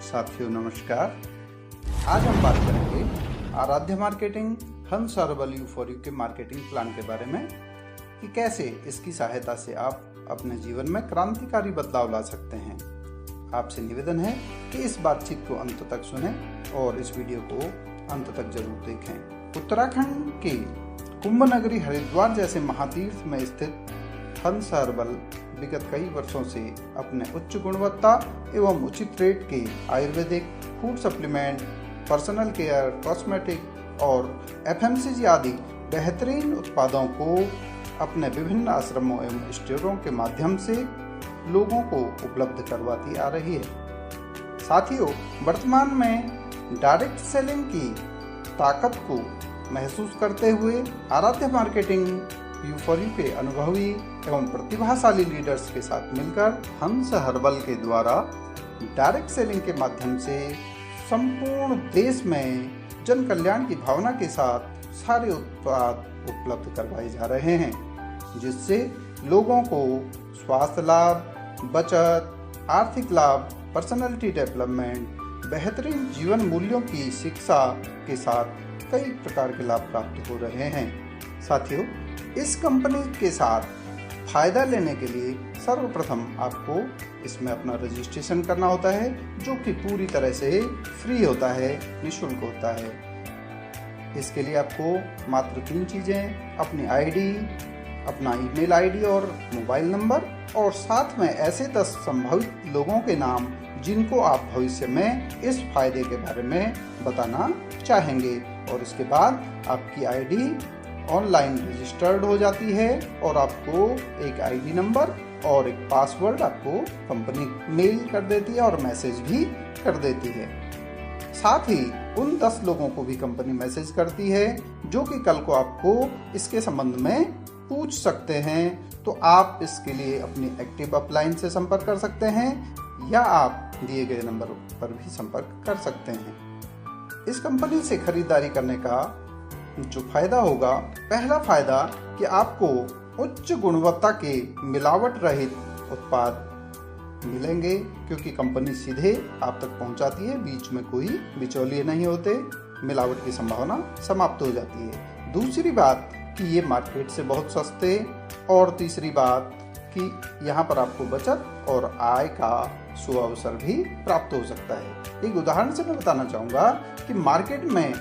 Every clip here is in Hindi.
साथियों नमस्कार। आज हम बात करेंगे आराध्य मार्केटिंग हंस हर्बल यू4यू के मार्केटिंग प्लान के बारे में कि कैसे इसकी सहायता से आप अपने जीवन में क्रांतिकारी बदलाव ला सकते हैं। आपसे निवेदन है कि इस बातचीत को अंत तक सुनें और इस वीडियो को अंत तक जरूर देखें। उत्तराखंड के कुंभ नगरी हरिद्वार जैसे महातीर्थ में स्थित हंस हर्बल विगत कई वर्षों से अपने उच्च गुणवत्ता एवं उचित रेट के Ayurvedic food supplement, personal care, cosmetic और एफएमसीजी आदि बेहतरीन उत्पादों को अपने विभिन्न आश्रमों एवं स्टोरों के माध्यम से लोगों को उपलब्ध करवाती आ रही है। साथियों, वर्तमान में डायरेक्ट सेलिंग की ताकत को महसूस करते हुए आराध्य मार्केटिंग यू4यू के अनुभवी एवं प्रतिभाशाली लीडर्स के साथ मिलकर हंस हर्बल के द्वारा डायरेक्ट सेलिंग के माध्यम से संपूर्ण देश में जन कल्याण की भावना के साथ सारे उत्पाद उपलब्ध करवाए जा रहे हैं, जिससे लोगों को स्वास्थ्य लाभ, बचत, आर्थिक लाभ, पर्सनालिटी डेवलपमेंट, बेहतरीन जीवन मूल्यों की शिक्षा के साथ कई प्रकार के लाभ प्राप्त हो रहे हैं। साथियों, इस कंपनी के साथ फायदा लेने के लिए सर्वप्रथम आपको इसमें अपना रजिस्ट्रेशन करना होता है, जो कि पूरी तरह से फ्री होता है, निःशुल्क होता है। इसके लिए आपको मात्र 3 चीज़ें, अपनी आईडी, अपना ईमेल आईडी और मोबाइल नंबर और साथ में ऐसे 10 संभावित लोगों के नाम जिनको आप भविष्य में इस फायदे के बारे में बताना चाहेंगे। और इसके बाद आपकी आईडी ऑनलाइन रजिस्टर्ड हो जाती है और आपको एक आईडी नंबर और एक पासवर्ड आपको कंपनी मेल कर देती है और मैसेज भी कर देती है। साथ ही उन 10 लोगों को भी कंपनी मैसेज करती है जो कि कल को आपको इसके संबंध में पूछ सकते हैं। तो आप इसके लिए अपनी एक्टिव अपलाइन से संपर्क कर सकते हैं या आप दिए गए नंबर पर भी संपर्क कर सकते हैं। इस कंपनी से खरीदारी करने का जो फायदा होगा, पहला फायदा कि आपको उच्च गुणवत्ता के मिलावट रहित उत्पाद मिलेंगे, क्योंकि कंपनी सीधे आप तक पहुंचाती है, बीच में कोई बिचौलिए नहीं होते, मिलावट की संभावना समाप्त हो जाती है। दूसरी बात कि ये मार्केट से बहुत सस्ते, और तीसरी बात कि यहाँ पर आपको बचत और आय का सुअवसर भी प्राप्त हो सकता है। एक उदाहरण से मैं बताना चाहूँगा कि मार्केट में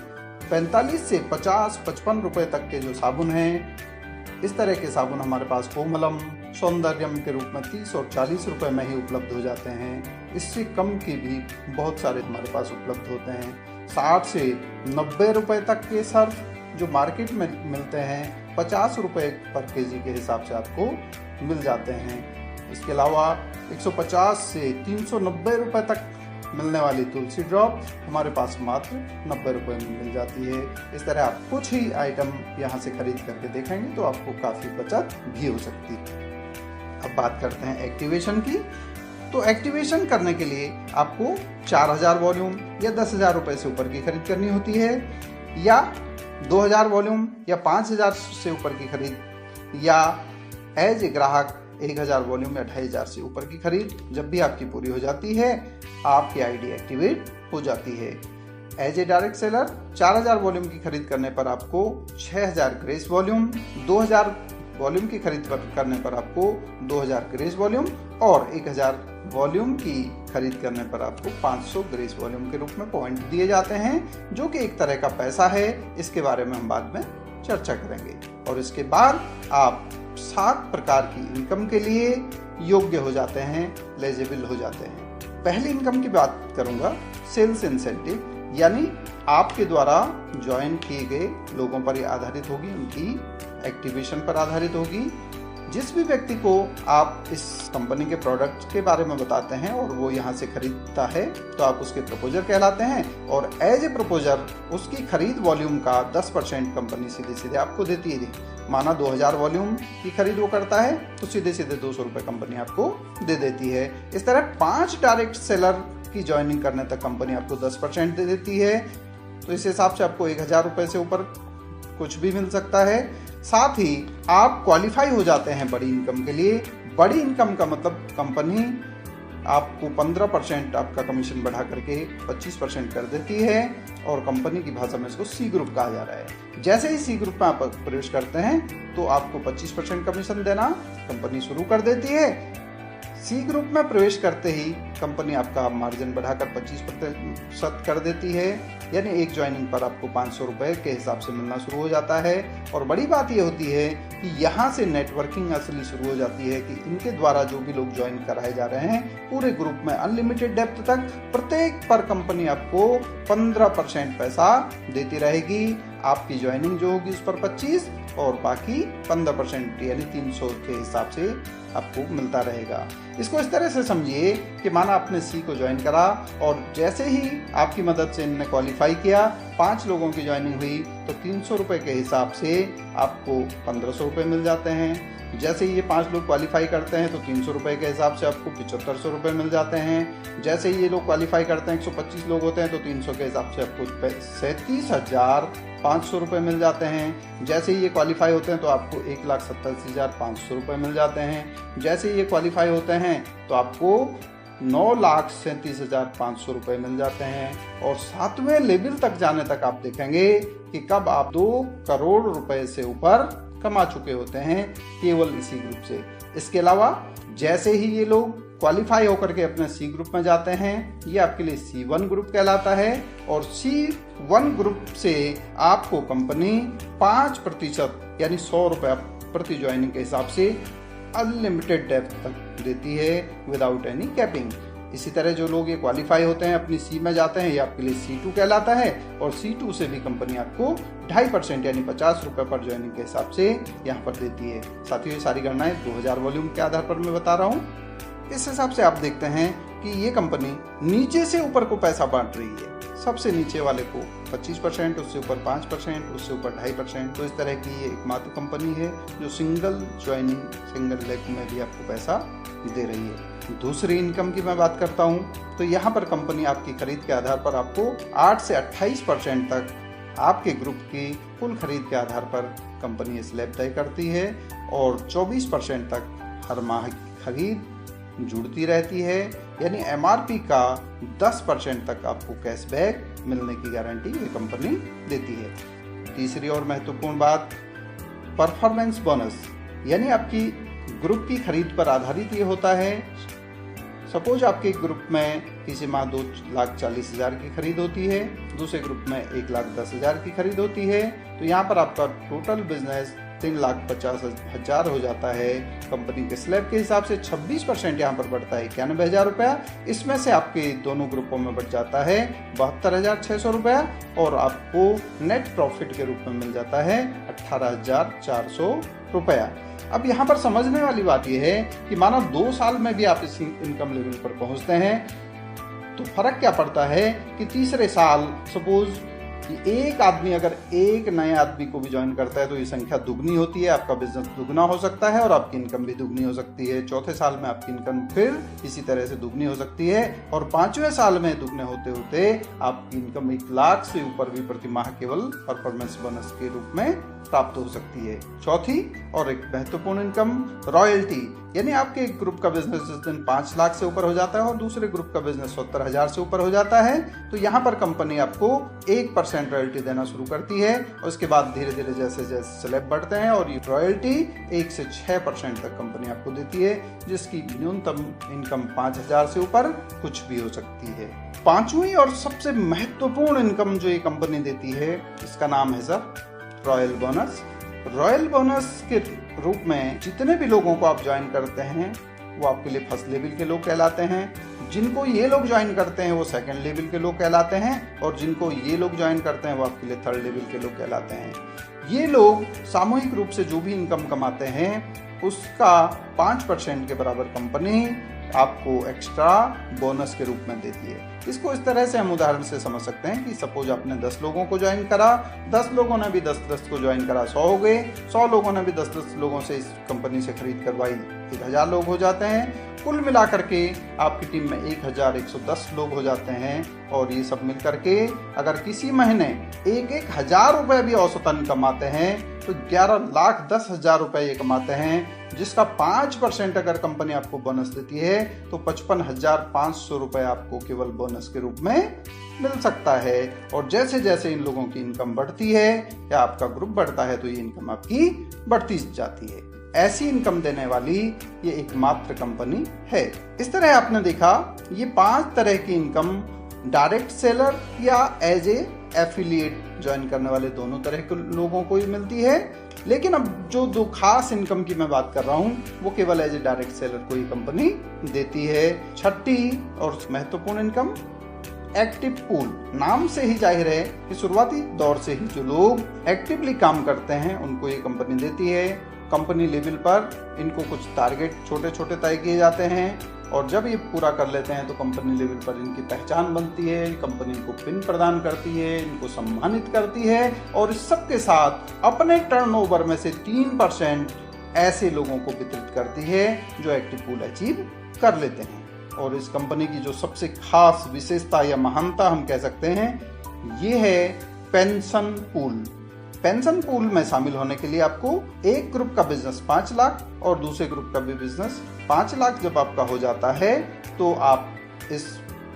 45 से 50-55 रुपए तक के जो साबुन हैं, इस तरह के साबुन हमारे पास कोमलम, सौंदर्यम के रूप में 30 और 40 रुपए में ही उपलब्ध हो जाते हैं। इससे कम के भी बहुत सारे हमारे पास उपलब्ध होते हैं। 60 से 90 रुपए तक के सर्फ जो मार्केट में मिलते हैं 50 रुपए पर केजी के हिसाब से आपको मिल जाते हैं। इसके अलावा 150 से 390 रुपए तक मिलने वाली तुलसी ड्रॉप हमारे पास मात्र 90 रुपए में मिल जाती है। इस तरह आप कुछ ही आइटम यहाँ से खरीद करके देखेंगे तो आपको काफ़ी बचत भी हो सकती है। अब बात करते हैं एक्टिवेशन की। तो एक्टिवेशन करने के लिए आपको 4000 वॉल्यूम या 10,000 रुपए से ऊपर की खरीद करनी होती है, या 2000 वॉल्यूम या 5000 से ऊपर की खरीद, या एज ए ग्राहक 1000 वॉल्यूम या 2500 से ऊपर की खरीद जब भी आपकी पूरी हो जाती है, आपकी आईडी एक्टिवेट हो जाती है। As a direct seller 4000 volume की खरीद करने पर आपको 6000 ग्रेस वॉल्यूम, 2000 वॉल्यूम की खरीद करने पर आपको 2000 ग्रेस वॉल्यूम और 1000 वॉल्यूम की खरीद करने पर आपको 500 ग्रेस वॉल्यूम के रूप में पॉइंट दिए जाते हैं, जो कि एक तरह का पैसा है। इसके बारे में हम बाद में चर्चा करेंगे। और इसके बाद आप 7 प्रकार की इनकम के लिए योग्य हो जाते हैं, एलिजिबल हो जाते हैं। पहली इनकम की बात करूंगा, सेल्स इंसेंटिव, यानी आपके द्वारा ज्वाइन किए गए लोगों पर यह आधारित होगी, उनकी एक्टिवेशन पर आधारित होगी। जिस भी व्यक्ति को आप इस कंपनी के प्रोडक्ट के बारे में बताते हैं और वो यहाँ से खरीदता है तो आप उसके प्रपोजर कहलाते हैं, और एज ए प्रपोजर उसकी खरीद वॉल्यूम का 10% कंपनी सीधे सीधे आपको देती है। माना 2000 वॉल्यूम की खरीद वो करता है तो सीधे सीधे 200 रुपये कंपनी आपको दे देती है। इस तरह 5 डायरेक्ट सेलर की ज्वाइनिंग करने तक कंपनी आपको 10% दे देती है। तो इस हिसाब से आपको 1000 रुपये से ऊपर कुछ भी मिल सकता है। साथ ही आप क्वालिफाई हो जाते हैं बड़ी इनकम के लिए। बड़ी इनकम का मतलब कंपनी आपको 15% आपका कमीशन बढ़ा करके 25% कर देती है और कंपनी की भाषा में इसको सी ग्रुप कहा जा रहा है। जैसे ही सी ग्रुप में आप प्रवेश करते हैं तो आपको 25% कमीशन देना कंपनी शुरू कर देती है। सी ग्रुप में प्रवेश करते ही कंपनी आपका मार्जिन बढ़ाकर 25% कर देती है, यानी एक ज्वाइनिंग पर आपको 500 रुपये के हिसाब से मिलना शुरू हो जाता है। और बड़ी बात ये होती है कि यहाँ से नेटवर्किंग असली शुरू हो जाती है कि इनके द्वारा जो भी लोग ज्वाइन कराए जा रहे हैं पूरे ग्रुप में अनलिमिटेड डेप्थ तक प्रत्येक पर कंपनी आपको 15% पैसा देती रहेगी। आपकी ज्वाइनिंग जो होगी उस पर 25 और बाकी 15% यानी 300 के हिसाब से आपको मिलता रहेगा। इसको इस तरह से समझिए कि माना आपने सी को ज्वाइन करा और जैसे ही आपकी मदद से इन्होंने क्वालिफाई किया, 5 लोगों की ज्वाइनिंग हुई तो 300 रुपये के हिसाब से आपको 1500 रुपये मिल जाते हैं। जैसे ही ये 5 लोग क्वालिफाई करते हैं तो 300 रुपये के हिसाब से आपको 7500 रुपये मिल जाते हैं। जैसे ही ये लोग क्वालिफाई करते हैं 125 लोग होते हैं तो 300 के हिसाब से आपको 37,500 रुपये मिल जाते हैं। जैसे ही ये क्वालिफाई होते हैं तो आपको 1,87,500 रुपये मिल जाते हैं। जैसे ही ये क्वालिफाई होते हैं तो आपको 9,37,500 रुपये मिल जाते हैं। और 7वें लेवल तक जाने तक आप देखेंगे कि कब आप 2 करोड़ रुपए से ऊपर कमा चुके होते हैं केवल इसी ग्रुप से। इसके अलावा जैसे ही ये लोग क्वालिफाई होकर के अपने सी ग्रुप में जाते हैं, ये आपके लिए C1 ग्रुप कहलाता है। और C1 ग्रुप से आपको कंपनी 5% यानी 100 रुपये प्रति ज्वाइनिंग के हिसाब से अनलिमिटेड डेप्थ तक देती है विदाउट एनी कैपिंग। इसी तरह जो लोग ये क्वालिफाई होते हैं अपनी सी में जाते हैं, ये आपके लिए C2 कहलाता है। और C2 से भी कंपनी आपको 2.5% यानी 50 रुपये पर ज्वाइनिंग के हिसाब से यहाँ पर देती है। साथियों ये सारी गणनाएं 2000 वॉल्यूम के आधार पर मैं बता रहा हूँ। इस हिसाब से आप देखते हैं कि ये कंपनी नीचे से ऊपर को पैसा बांट रही है। सबसे नीचे वाले को 25%, उससे ऊपर 5%, उससे ऊपर 2.5%। तो इस तरह की ये एकमात्र कंपनी है जो सिंगल ज्वाइनिंग सिंगल लेग में भी आपको पैसा दे रही है। दूसरी इनकम की मैं बात करता हूँ तो यहाँ पर कंपनी आपकी खरीद के आधार पर आपको 8 से 28% तक आपके ग्रुप की कुल खरीद के आधार पर कंपनी स्लैब तय करती है और 24% तक हर माह की खरीद जुड़ती रहती है, यानी MRP का 10% तक आपको कैशबैक मिलने की गारंटी ये कंपनी देती है। तीसरी और महत्वपूर्ण बात परफॉर्मेंस बोनस, यानी आपकी ग्रुप की खरीद पर आधारित ये होता है। सपोज आपके ग्रुप में किसी माह 2,40,000 की खरीद होती है, दूसरे ग्रुप में 1,10,000 की खरीद होती है, तो यहाँ पर आपका टोटल बिजनेस 3,50,000 हो जाता है। कंपनी के स्लैब के हिसाब से 26% यहाँ पर बढ़ता है 91,000 रुपया। इसमें से आपके दोनों ग्रुपों में बढ़ जाता है 72,600 रुपया और आपको नेट प्रॉफिट के रूप में मिल जाता है 18,400 रुपया। अब यहाँ पर समझने वाली बात यह है कि मानो 2 साल में भी आप इस इनकम लेवल पर पहुँचते हैं तो फर्क क्या पड़ता है कि तीसरे साल सपोज कि एक आदमी अगर एक नए आदमी को भी ज्वाइन करता है तो ये संख्या दुगनी होती है, आपका बिजनेस दुगना हो सकता है और आपकी इनकम भी दुगनी हो सकती है। चौथे साल में आपकी इनकम फिर इसी तरह से दुगनी हो सकती है और 5वें साल में दुगने होते होते आपकी इनकम 1 लाख से ऊपर भी प्रति माह केवल परफॉर्मेंस बोनस के रूप में प्राप्त हो सकती है। चौथी और एक महत्वपूर्ण इनकम रॉयल्टी, यानी आपके एक ग्रुप का बिजनेस जिस दिन 5 लाख से ऊपर हो जाता है और दूसरे ग्रुप का बिजनेस 70,000 से ऊपर हो जाता है तो यहाँ पर कंपनी आपको 1% रॉयल्टी देना शुरू करती है और उसके बाद धीरे धीरे जैसे जैसे स्लैब बढ़ते हैं और ये रॉयल्टी 1 से 6% तक कंपनी आपको देती है, जिसकी न्यूनतम इनकम 5,000 से ऊपर कुछ भी हो सकती है। 5वीं और सबसे महत्वपूर्ण इनकम जो ये कंपनी देती है इसका नाम है sir royal bonus. Royal bonus के रूप में जितने भी लोगों को आप ज्वाइन करते हैं वो आपके लिए फर्स्ट लेवल के लोग कहलाते हैं, जिनको ये लोग ज्वाइन करते हैं वो सेकंड लेवल के लोग कहलाते हैं और जिनको ये लोग ज्वाइन करते हैं वो आपके लिए थर्ड लेवल के लोग कहलाते हैं। ये लोग सामूहिक रूप से जो भी इनकम कमाते हैं उसका 5% के बराबर कंपनी आपको एक्स्ट्रा बोनस के रूप में देती है। इसको इस तरह से हम उदाहरण से समझ सकते हैं कि सपोज आपने 10 लोगों को ज्वाइन करा, 10 लोगों ने भी 10 को ज्वाइन करा, 100 हो गए, 100 लोगों ने भी 10 लोगों से इस कंपनी से खरीद करवाई 1000 लोग हो जाते हैं। कुल मिलाकर के आपकी टीम में 1110 लोग हो जाते हैं। और ये सब मिल करके अगर किसी महीने 1,000 रुपए भी औसतन कमाते हैं तो 11,10,000 रुपए ये कमाते हैं, जिसका 5% अगर कंपनी आपको बोनस देती है तो 55,500 रुपए आपको केवल बोनस के रूप में मिल सकता है। और जैसे जैसे इन लोगों की इनकम बढ़ती है या आपका ग्रुप बढ़ता है तो ये इनकम आपकी बढ़ती जाती है। ऐसी इनकम देने वाली ये एकमात्र कंपनी है। इस तरह आपने देखा ये 5 तरह की इनकम डायरेक्ट सेलर या एज ए एफिलिएट ज्वाइन करने वाले दोनों तरह के लोगों को ही मिलती है। लेकिन अब जो 2 खास इनकम की मैं बात कर रहा हूं वो केवल एज ए डायरेक्ट सेलर को ही कंपनी देती है। छठी और महत्वपूर्ण इनकम एक्टिव पूल। नाम से ही जाहिर है कि शुरुआती दौर से ही जो लोग एक्टिवली काम करते हैं उनको ये कंपनी देती है। कंपनी लेवल पर इनको कुछ टारगेट छोटे छोटे तय किए जाते हैं और जब ये पूरा कर लेते हैं तो कंपनी लेवल पर इनकी पहचान बनती है, कंपनी इनको पिन प्रदान करती है, इनको सम्मानित करती है और इस सब के साथ अपने टर्नओवर में से 3% ऐसे लोगों को वितरित करती है जो एक्टिव पूल अचीव कर लेते हैं। और इस कंपनी की जो सबसे खास विशेषता या महानता हम कह सकते हैं ये है पेंशन पूल। पेंशन पूल में शामिल होने के लिए आपको एक ग्रुप का बिजनेस 5 लाख और दूसरे ग्रुप का भी बिजनेस 5 लाख जब आपका हो जाता है तो आप इस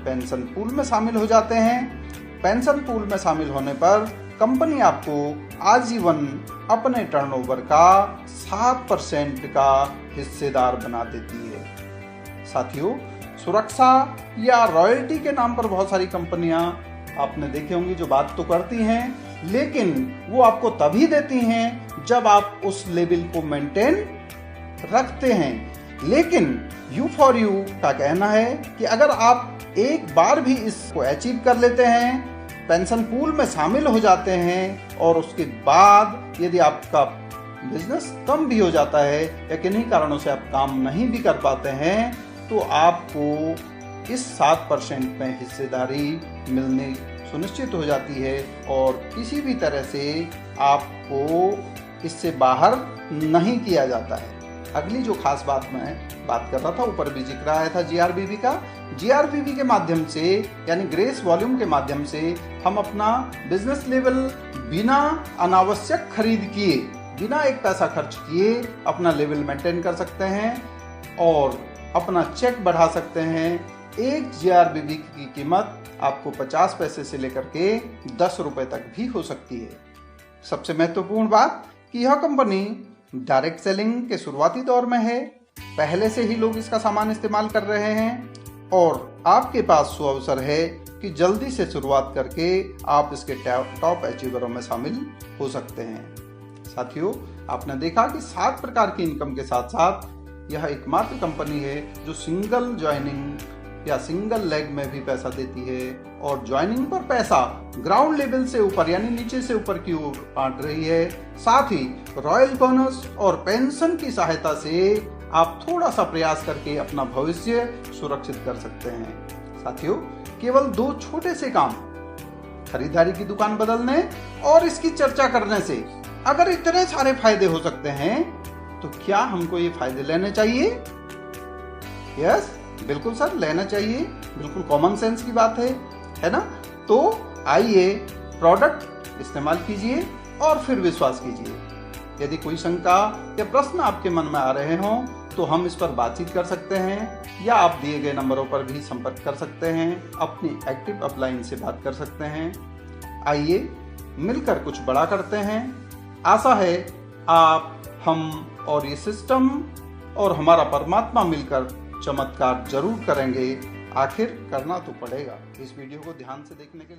पेंशन पूल में शामिल हो जाते हैं। पेंशन पूल में शामिल होने पर कंपनी आपको आजीवन अपने टर्नओवर का 7% का हिस्सेदार बना देती है। साथियों, सुरक्षा या रॉयल्टी के नाम पर बहुत सारी कंपनियां आपने देखी होंगी जो बात तो करती हैं, लेकिन वो आपको तभी देती हैं जब आप उस लेवल को मेंटेन रखते हैं। लेकिन U4U का कहना है कि अगर आप एक बार भी इसको अचीव कर लेते हैं, पेंशन पूल में शामिल हो जाते हैं और उसके बाद यदि आपका बिजनेस कम भी हो जाता है या किन्हीं कारणों से आप काम नहीं भी कर पाते हैं तो आपको इस 7% में हिस्सेदारी मिलनी सुनिश्चित हो जाती है और किसी भी तरह से आपको इससे बाहर नहीं किया जाता है। अगली जो खास बात मैं बात कर रहा था, ऊपर भी जिक्र आया था GRBV का। GRBV के माध्यम से यानी ग्रेस वॉल्यूम के माध्यम से हम अपना बिजनेस लेवल बिना अनावश्यक खरीद किए, बिना एक पैसा खर्च किए अपना लेवल मेंटेन कर सकते हैं और अपना चेक बढ़ा सकते हैं। एक GRBV की कीमत आपको 50 पैसे से लेकर के 10 रुपए तक भी हो सकती है। सबसे महत्वपूर्ण बात कि यह कंपनी डायरेक्ट सेलिंग के शुरुआती दौर में है, पहले से ही लोग इसका सामान इस्तेमाल कर रहे हैं और आपके पास सुअवसर है कि जल्दी से शुरुआत करके आप इसके टॉप अचीवरों में शामिल हो सकते हैं। साथियों, आपने देखा कि 7 प्रकार की इनकम के साथ साथ यह एकमात्र कंपनी है जो सिंगल ज्वाइनिंग या सिंगल लेग में भी पैसा देती है और ज्वाइनिंग पर पैसा ग्राउंड लेवल से ऊपर यानी नीचे से ऊपर की ओर बांट रही है। साथ ही रॉयल बोनस और पेंशन की सहायता से आप थोड़ा सा प्रयास करके अपना भविष्य सुरक्षित कर सकते हैं। साथियों, केवल 2 छोटे से काम, खरीदारी की दुकान बदलने और इसकी चर्चा करने से अगर इतने सारे फायदे हो सकते हैं तो क्या हमको ये फायदे लेने चाहिए? यस, बिल्कुल सर, लेना चाहिए। बिल्कुल कॉमन सेंस की बात है ना? तो आइए प्रोडक्ट इस्तेमाल कीजिए और फिर विश्वास कीजिए। यदि कोई शंका या प्रश्न आपके मन में आ रहे हों तो हम इस पर बातचीत कर सकते हैं या आप दिए गए नंबरों पर भी संपर्क कर सकते हैं, अपनी एक्टिव अपलाइन से बात कर सकते हैं। आइए मिलकर कुछ बड़ा करते हैं। आशा है आप, हम और ये सिस्टम और हमारा परमात्मा मिलकर चमत्कार जरूर करेंगे। आखिर करना तो पड़ेगा। इस वीडियो को ध्यान से देखने के लिए